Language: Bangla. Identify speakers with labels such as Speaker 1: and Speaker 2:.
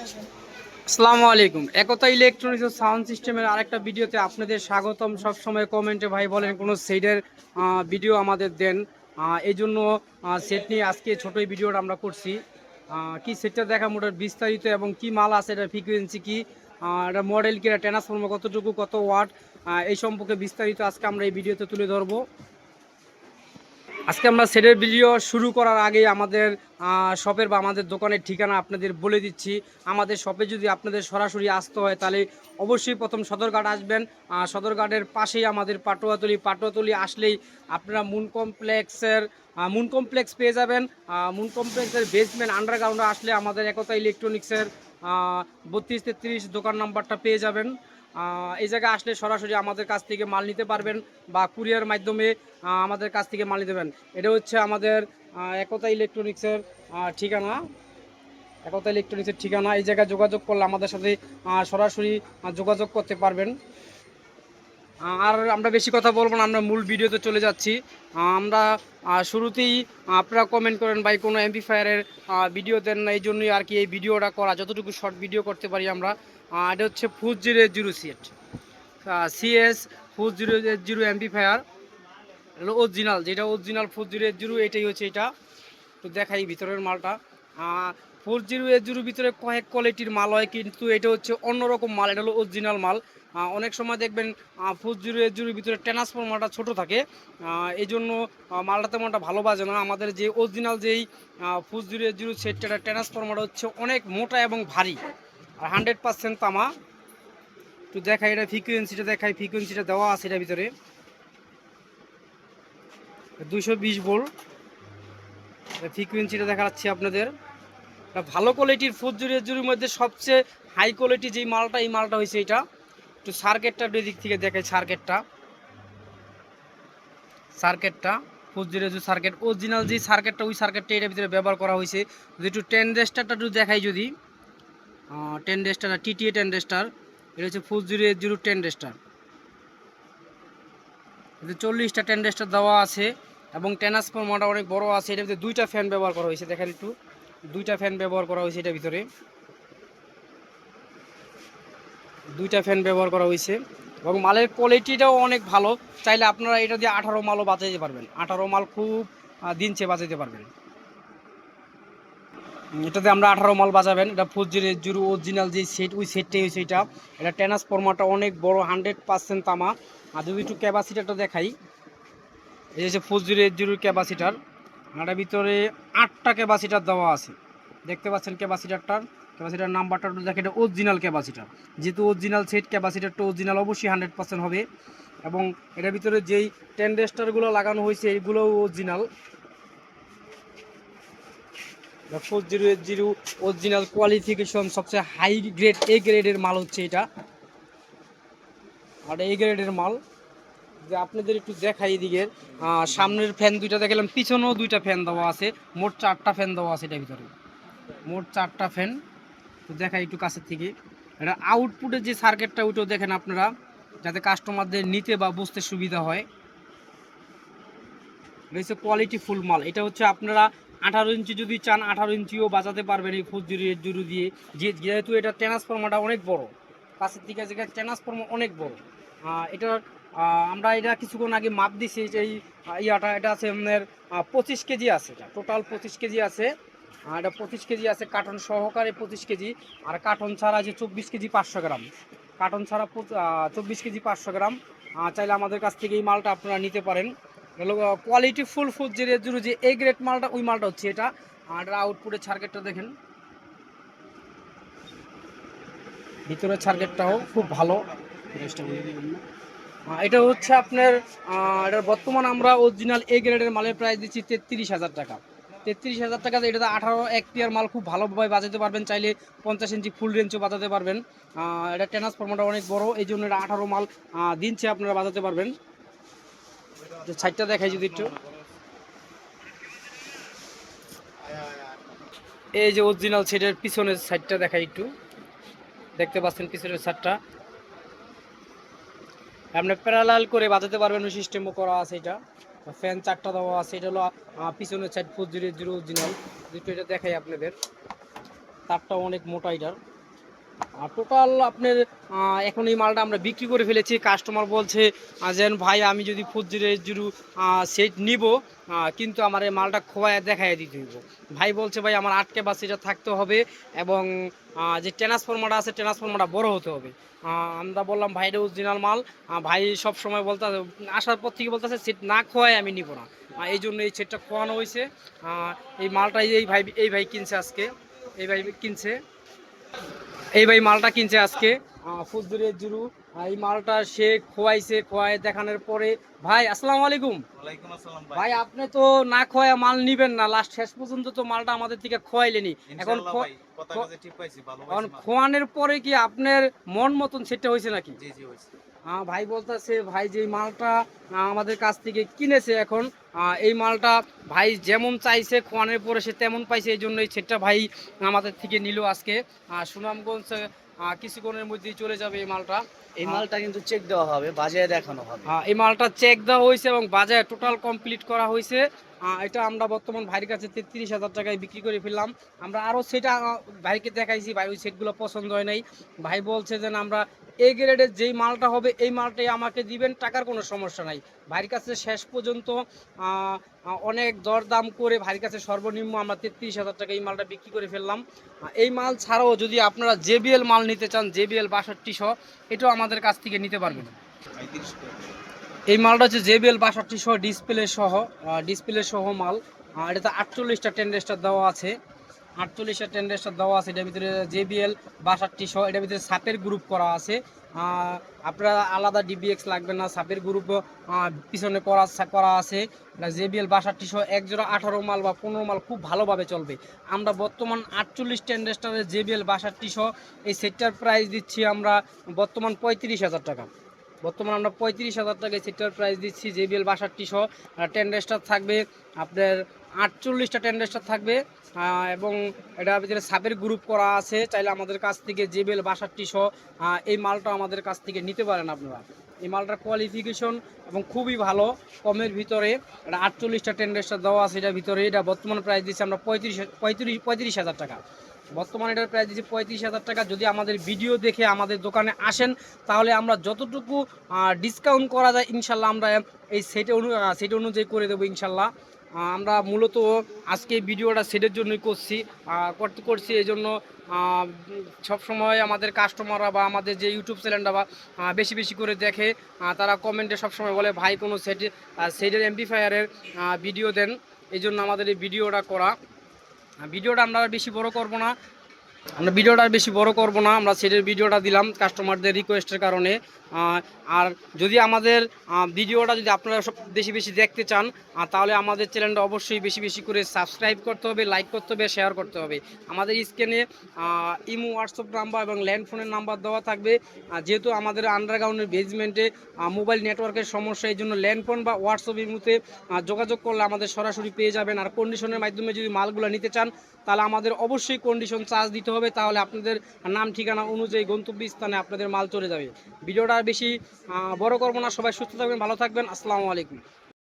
Speaker 1: আসসালামু আলাইকুম। একতা ইলেকট্রনিক্স ও সাউন্ড সিস্টেমের আরেকটা ভিডিওতে আপনাদের স্বাগতম। সব সময় কমেন্টে ভাই বলেন কোনো সেটের ভিডিও আমাদের দেন। এই জন্য সেট নিয়ে আজকে ছোট এই ভিডিওটা আমরা করছি। কি সেটটা দেখা মোটার বিস্তারিত এবং কি মাল আছে, এটা ফ্রিকোয়েন্সি কি, এটা মডেল কি, এটা ট্রান্সফর্মার কতটুকু, কত ওয়াট, এই সম্পর্কে বিস্তারিত আজকে আমরা এই ভিডিওতে তুলে ধরবো। আজকে আমরা সেটের ভিডিও শুরু করার আগে আমাদের শপের বা আমাদের দোকানের ঠিকানা আপনাদের বলে দিচ্ছি। আমাদের শপে যদি আপনাদের সরাসরি আসতে হয় তাহলে অবশ্যই প্রথম সদরঘাট আসবেন। সদরঘাটের পাশেই আমাদের পাটুয়াতলি আসলেই আপনারা মুন কমপ্লেক্স পেয়ে যাবেন। মুন কমপ্লেক্সের বেসমেন্ট আন্ডারগ্রাউন্ডে আসলে আমাদের একতা ইলেকট্রনিক্সের 32-33 দোকান নাম্বারটা পেয়ে যাবেন। এই জায়গায় আসলে সরাসরি আমাদের কাছ থেকে মাল নিতে পারবেন বা কুরিয়ার মাধ্যমে আমাদের কাছ থেকে মাল নিতে পারবেন। এটা হচ্ছে আমাদের একতা ইলেকট্রনিক্সের ঠিকানা। এই জায়গায় যোগাযোগ করলে আমাদের সাথে সরাসরি যোগাযোগ করতে পারবেন। আর আমরা বেশি কথা বলবো না, আমরা মূল ভিডিওতে চলে যাচ্ছি। আমরা শুরুতেই আপনারা কমেন্ট করেন ভাই কোনো এমপ্লিফায়ারের ভিডিও দেন না, এই জন্যই আর কি এই ভিডিওটা করা, যতটুকু শর্ট ভিডিও করতে পারি আমরা। এটা হচ্ছে 4080 সেট, CS 4080 এমপ্লিফায়ার, হলো অরিজিনাল, যেটা অরিজিনাল 4080 এটাই হচ্ছে এটা। তো দেখাই ভিতরের মালটা। 4080 ভিতরে কয়েক কোয়ালিটির মাল হয়, কিন্তু এটা হচ্ছে অন্যরকম মাল, এটা হলো অরিজিনাল মাল। অনেক সময় দেখবেন 4080 ভিতরে ট্রান্সফরমারটা ছোট থাকে, এই জন্য মালটা তেমনটা ভালো বাজে না। আমাদের যে অরিজিনাল যেই 4080 সেটটা, ট্রান্সফরমারটা হচ্ছে অনেক মোটা এবং ভারী আর 100% তামা। তো দেখাই এটা ফ্রিকোয়েন্সিটা দেওয়া আছে এটার ভিতরে 220 ভোল্ট। ফ্রিকোয়েন্সিটা দেখাচ্ছি আপনাদের। ভালো কোয়ালিটির 4080 মধ্যে সবচেয়ে হাই কোয়ালিটি যেই মালটা, এই মালটা হয়েছে এটা। একটু সার্কিটটা দিক থেকে দেখাই। সার্কিটটা 4080 সার্কিট অরিজিনাল যে সার্কিটটা, ওই সার্কিটটা এটার ভিতরে ব্যবহার করা হয়েছে। যদি একটু 10 রেস্টারটা একটু দেখাই, যদি 10 রেস্টার TTA 10 রেস্টার, এটা হচ্ছে 4080 10 রেস্টার। এতে 40টা 10 রেস্টার দেওয়া আছে এবং ট্রান্সফরমারটা অনেক বড় আছে। এটার ভিতরে দুইটা ফ্যান ব্যবহার করা হয়েছে, দেখেন একটু, দুইটা ফ্যান ব্যবহার করা হয়েছে এটার ভিতরে, দুইটা ফ্যান ব্যবহার করা হয়েছে এবং মালের কোয়ালিটিটাও অনেক ভালো। চাইলে আপনারা এটা দিয়ে 18 মালও বাঁচাইতে পারবেন, 18 মাল খুব দিনচে বাঁচাইতে পারবেন। এটাতে আমরা 18 মাল বাঁচাবেন। এটা 4080 অরিজিনাল যে সেট, ওই সেটটাই হয়েছে এটা। এটা ট্রান্সফরমারটা অনেক বড়, 100% তামা। আর যদি একটু ক্যাপাসিটারটা দেখাই, এই হচ্ছে 4080 ক্যাপাসিটার। এটার ভিতরে 8টা ক্যাপাসিটার দেওয়া আছে, দেখতে পাচ্ছেন ক্যাপাসিটার নাম্বারটা দেখে, এটা অরিজিনাল ক্যাপাসিটার। যেহেতু অরিজিনাল সেট, ক্যাপাসিটারটা অরিজিনাল অবশ্যই 100% হবে। এবং এটার ভিতরে যেই 10 রেস্টারগুলো লাগানো হয়েছে, এইগুলোও অরিজিনাল। 4080 অরিজিনাল কোয়ালিফিকেশন সবচেয়ে হাই গ্রেড, A গ্রেডের মাল হচ্ছে এটা, আর A গ্রেডের মাল। যে আপনাদের একটু দেখাই এদিকের, সামনের ফ্যান দুইটা দেখালাম, পিছনেও দুইটা ফ্যান দেওয়া আছে, মোট 4টা ফ্যান দেওয়া আছে এটার ভিতরে, মোট 4টা ফ্যান। তো দেখাই একটু কাছের থেকে। এটা আউটপুটের যে সার্কিটটা, ওইটাও দেখেন আপনারা, যাতে কাস্টমারদের নিতে বা বুঝতে সুবিধা হয়। এটা হচ্ছে কোয়ালিটি ফুল মাল। এটা হচ্ছে আপনারা 18 ইঞ্চি যদি চান, 18 ইঞ্চিও বাজাতে পারবেন এই 4080 দিয়ে। যেহেতু এটা ট্রান্সফরমারটা অনেক বড়, কাছের দিকে জায়গায় ট্রান্সফরমার অনেক বড়। এটার আমরা এটা কিছুক্ষণ আগে মাপ দিছি, এই ইয়াটা, এটা আছে আপনার 25 কেজি আছে, এটা টোটাল 25 কেজি আছে। এটা 25 কেজি আছে, কার্টন সহকারে 25 কেজি। আর কার্টন ছাড়া যে 24 কেজি 500 গ্রাম, কার্টন ছাড়া 24 কেজি 500 গ্রাম। চাইলে আমাদের কাছ থেকে এই মালটা আপনারা নিতে পারেন। কোয়ালিটি ফুল 4080 যে A গ্রেড মালটা, ওই মালটা হচ্ছে এটা। আর আউটপুটের সার্কিটটা দেখেন, ভিতরের সার্কিটটাও খুব ভালো। এটা হচ্ছে আপনার, এটার বর্তমান আমরা অরিজিনাল A গ্রেডের মালের প্রাইস দিচ্ছি 33,000 টাকা। 33,000 টাকা এটাতে 18 এক্টিয়ার মাল খুব ভালোভাবে বাজাতে পারবেন, চাইলে 50 ইঞ্চি ফুল রেঞ্জও বাজাতে পারবেন। এটা ট্রান্সফরমারটা অনেক বড়, এই জন্য এটা 18 মাল দিনছে আপনারা বাজাতে পারবেন। সাইডটা দেখাই যদি একটু, এই যে অরিজিনাল সেটের পিছনের সাইডটা দেখাই একটু, দেখতে পাচ্ছেন পিছনের সাইডটা আপনি প্যারালাল করে বাজাতে পারবেন, ওই সিস্টেমও করা আছে। এটা ফ্যান 4টা দেওয়া আছে। এটা হলো পিছনের সাইড 4080 অরিজিনাল। দুটো এটা দেখাই আপনাদের, তারটাও অনেক মোটা এটার। টোটাল আপনার এখন এই মালটা আমরা বিক্রি করে ফেলেছি। কাস্টমার বলছে যেন ভাই আমি যদি 408 সেট নিব, কিন্তু আমার এই মালটা খোয়ায় দেখায় দিতে হইব। ভাই বলছে ভাই আমার 8 ক্যাপাসিটি থাকতে হবে এবং যে ট্রান্সফরমারটা আছে ট্রান্সফরমারটা বড় হতে হবে। আমরা বললাম ভাইটা অরিজিনাল মাল। ভাই সব সময় বলতে আসার পর থেকে বলতেছে সেট না খোয়ায় আমি নিব না। এই জন্য এই সেটটা খোয়ানো হয়েছে। এই মালটা এই ভাই কিনছে আজকে, এই ভাই কিনছে, এই ভাই মালটা কিনছে আজকে 408 এই মালটা সে খোয়াইছে, খোয়াই দেখানোর পরে ভাই আসসালামু আলাইকুম।
Speaker 2: ওয়ালাইকুম আসসালাম
Speaker 1: ভাই আপনি তো না খোয়া মাল নিবেন না, লাস্ট শেষ পর্যন্ত তো মালটা আমাদের থেকে খোয়াইলেনি। এখন
Speaker 2: ইনশাআল্লাহ ভাই কথা কাজে ঠিক পাইছি, ভালো
Speaker 1: এখন
Speaker 2: পাইছি মাল।
Speaker 1: খোয়ানোর পরে কি আপনার মন মতন সেটা হয়েছে নাকি?
Speaker 2: জি জি হইছে।
Speaker 1: ভাই বলতেছে ভাই যে মালটা আমাদের কাছ থেকে কিনেছে এখন এই মালটা ভাই যেমন চাইছে খোয়ানোর পরে সে তেমন পাইছে, এই জন্য এই সেটটা ভাই আমাদের থেকে নিল আজকে। সুনামগঞ্জ কিছুক্ষণের মধ্যেই চলে যাবে এই মালটা।
Speaker 3: এই মালটা কিন্তু চেক দেওয়া হবে, বাজারে দেখানো হবে।
Speaker 1: এই মালটা চেক দেওয়া হয়েছে এবং বাজারে টোটাল কমপ্লিট করা হয়েছে। এটা আমরা বর্তমান ভাইয়ের কাছে 33,000 টাকায় বিক্রি করে ফেললাম। আমরা আরও সেটা ভাইকে দেখাইছি, ভাই ওই সেটগুলো পছন্দ হয় নাই। ভাই বলছে যে আমরা এ গ্রেডের যেই মালটা হবে এই মালটাই আমাকে দিবেন, টাকার কোনো সমস্যা নাই। ভাইয়ের কাছে শেষ পর্যন্ত অনেক দরদাম করে ভাইয়ের কাছে সর্বনিম্ন আমরা 33,000 টাকা এই মালটা বিক্রি করে ফেললাম। এই মাল ছাড়াও যদি আপনারা JBL মাল নিতে চান, JBL 6200 এটাও আমাদের কাছ থেকে নিতে পারবেন। এই মালটা হচ্ছে JBL 6200 ডিসপ্লে সহ মাল। এটাতে 48টা টেন্ডেস্টার দেওয়া আছে, 48টা টেন্ডেস্টার দেওয়া আছে। এটার ভিতরে JBL 6200, এটার ভিতরে সাপের গ্রুপ করা আছে। আপনারা আলাদা DBX লাগবে না, সাপের গ্রুপ পিছনে করা আছে। JBL 6200 এক জোড়া 18 মাল বা 15 মাল খুব ভালোভাবে চলবে। আমরা বর্তমান 48 টেন্ডেস্টারের JBL 6200 এই সেটটার প্রাইস দিচ্ছি আমরা বর্তমান 35,000 টাকা। বর্তমানে আমরা 35,000 টাকায় সেটার প্রাইস দিচ্ছি। JBL 6200 টেন্ডেস্টার থাকবে আপনার 48টা টেন্ডেস্টার থাকবে এবং এটার ভিতরে সাপের গ্রুপ করা আছে। চাইলে আমাদের কাছ থেকে JBL 6200 এই মালটা আমাদের কাছ থেকে নিতে পারেন আপনারা। এই মালটার কোয়ালিফিকেশন এবং খুবই ভালো, কমের ভিতরে। এটা 48টা টেন্ডেস্টার দেওয়া আছে এটার ভিতরে। এটা বর্তমান প্রাইস দিচ্ছি আমরা 35,000 টাকা। বর্তমানে এটার প্রাইস দিচ্ছি 35,000 টাকা। যদি আমাদের ভিডিও দেখে আমাদের দোকানে আসেন তাহলে আমরা যতটুকু ডিসকাউন্ট করা যায় ইনশাল্লাহ আমরা এই সেট অনুযায়ী করে দেবো ইনশাল্লাহ। আমরা মূলত আজকে এই ভিডিওটা সেটের জন্যই করছি এই জন্য সবসময় আমাদের কাস্টমাররা বা আমাদের যে ইউটিউব চ্যানেলটা বা বেশি বেশি করে দেখে, তারা কমেন্টে সবসময় বলে ভাই কোনো সেটের এমপ্লিফায়ারের ভিডিও দেন। এই জন্য আমাদের এই ভিডিওটা করা। ভিডিওটা আমরা বেশি বড় করব না, আমরা সেটের ভিডিওটা দিলাম কাস্টমারদের রিকোয়েস্টের কারণে। আর যদি আমাদের ভিডিওটা যদি আপনারা সব বেশি বেশি দেখতে চান তাহলে আমাদের চ্যানেলটা অবশ্যই বেশি বেশি করে সাবস্ক্রাইব করতে হবে, লাইক করতে হবে, শেয়ার করতে হবে। আমাদের স্ক্রিনে ইমো হোয়াটসঅ্যাপ নাম্বার এবং ল্যান্ডফোনের নাম্বার দেওয়া থাকবে। যেহেতু আমাদের আন্ডারগ্রাউন্ডের বেসমেন্টে মোবাইল নেটওয়ার্কের সমস্যা, এই জন্য ল্যান্ডফোন বা হোয়াটসঅ্যাপ ইমোতে যোগাযোগ করলে আমাদের সরাসরি পেয়ে যাবেন। আর কন্ডিশনের মাধ্যমে যদি মালগুলো নিতে চান তাহলে আমাদের অবশ্যই কন্ডিশন চার্জ দিতে হবে, তাহলে আপনাদের নাম ঠিকানা অনুযায়ী গন্তব্যস্থানে আপনাদের মাল চলে যাবে। ভিডিওটা বেশি বড় করবো না, সবাই সুস্থ থাকবেন, ভালো থাকবেন, আসসালামু আলাইকুম।